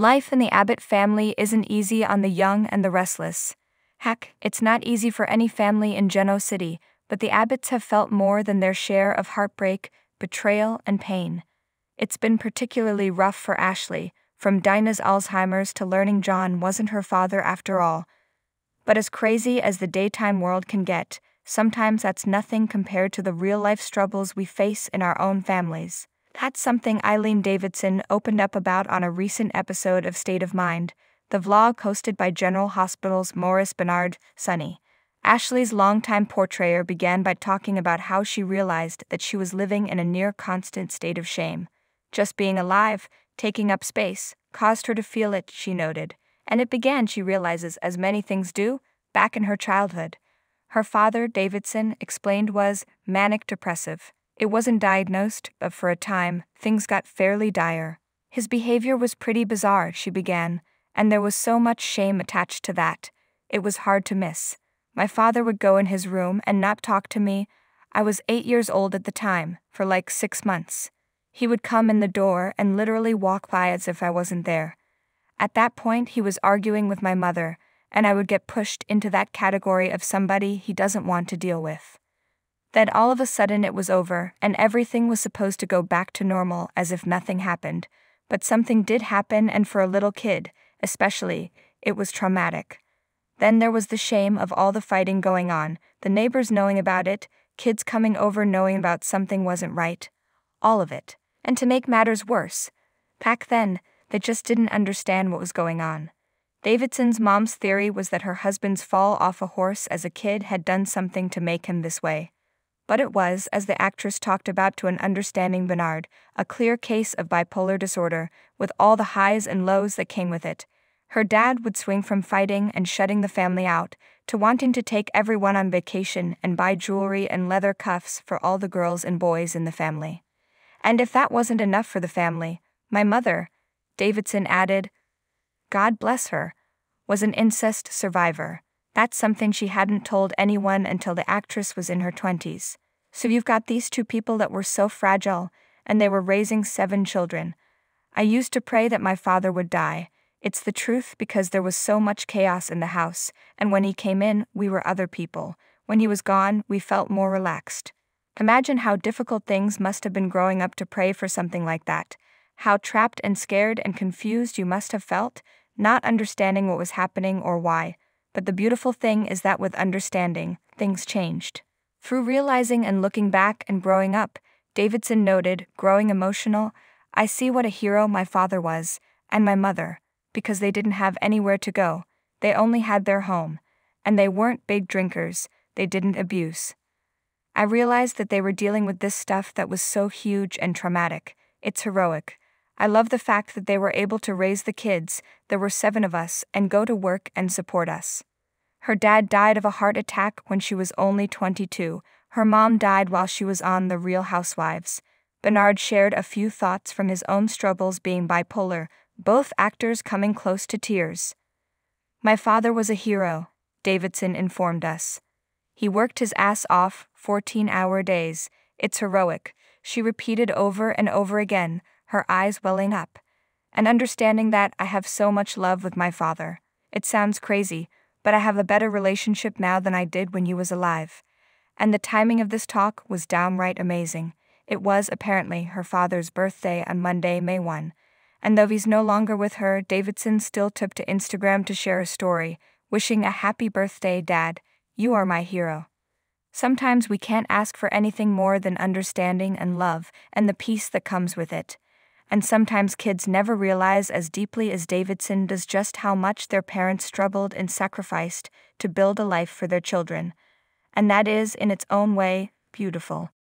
Life in the Abbott family isn't easy on the young and the restless. Heck, it's not easy for any family in Genoa City, but the Abbotts have felt more than their share of heartbreak, betrayal, and pain. It's been particularly rough for Ashley, from Dinah's Alzheimer's to learning John wasn't her father after all. But as crazy as the daytime world can get, sometimes that's nothing compared to the real-life struggles we face in our own families. That's something Eileen Davidson opened up about on a recent episode of State of Mind, the vlog hosted by General Hospital's Maurice Bernard, Sonny. Ashley's longtime portrayer began by talking about how she realized that she was living in a near-constant state of shame. Just being alive, taking up space, caused her to feel it, she noted. And it began, she realizes, as many things do, back in her childhood. Her father, Davidson, explained was manic-depressive. It wasn't diagnosed, but for a time, things got fairly dire. His behavior was pretty bizarre, she began, and there was so much shame attached to that. It was hard to miss. My father would go in his room and not talk to me. I was 8 years old at the time, for like 6 months. He would come in the door and literally walk by as if I wasn't there. At that point, he was arguing with my mother, and I would get pushed into that category of somebody he doesn't want to deal with. Then all of a sudden it was over, and everything was supposed to go back to normal as if nothing happened. But something did happen, and for a little kid, especially, it was traumatic. Then there was the shame of all the fighting going on, the neighbors knowing about it, kids coming over knowing about something wasn't right. All of it. And to make matters worse, back then, they just didn't understand what was going on. Davidson's mom's theory was that her husband's fall off a horse as a kid had done something to make him this way. But it was, as the actress talked about to an understanding Bernard, a clear case of bipolar disorder, with all the highs and lows that came with it. Her dad would swing from fighting and shutting the family out, to wanting to take everyone on vacation and buy jewelry and leather cuffs for all the girls and boys in the family. And if that wasn't enough for the family, my mother, Davidson added, God bless her, was an incest survivor. That's something she hadn't told anyone until the actress was in her 20s. So you've got these two people that were so fragile, and they were raising 7 children. I used to pray that my father would die. It's the truth, because there was so much chaos in the house, and when he came in, we were other people. When he was gone, we felt more relaxed. Imagine how difficult things must have been growing up to pray for something like that. How trapped and scared and confused you must have felt, not understanding what was happening or why. But the beautiful thing is that with understanding, things changed. Through realizing and looking back and growing up, Davidson noted, growing emotional, I see what a hero my father was, and my mother, because they didn't have anywhere to go. They only had their home. And they weren't big drinkers, they didn't abuse. I realized that they were dealing with this stuff that was so huge and traumatic. It's heroic. I love the fact that they were able to raise the kids, there were 7 of us, and go to work and support us. Her dad died of a heart attack when she was only 22. Her mom died while she was on The Real Housewives. Bernard shared a few thoughts from his own struggles being bipolar, both actors coming close to tears. My father was a hero, Davidson informed us. He worked his ass off, 14-hour days. It's heroic, she repeated over and over again, her eyes welling up. And understanding that, I have so much love with my father. It sounds crazy, but I have a better relationship now than I did when he was alive. And the timing of this talk was downright amazing. It was, apparently, her father's birthday on Monday, May 1. And though he's no longer with her, Davidson still took to Instagram to share a story, wishing a happy birthday, Dad. You are my hero. Sometimes we can't ask for anything more than understanding and love, and the peace that comes with it. And sometimes kids never realize as deeply as Davidson does just how much their parents struggled and sacrificed to build a life for their children. And that is, in its own way, beautiful.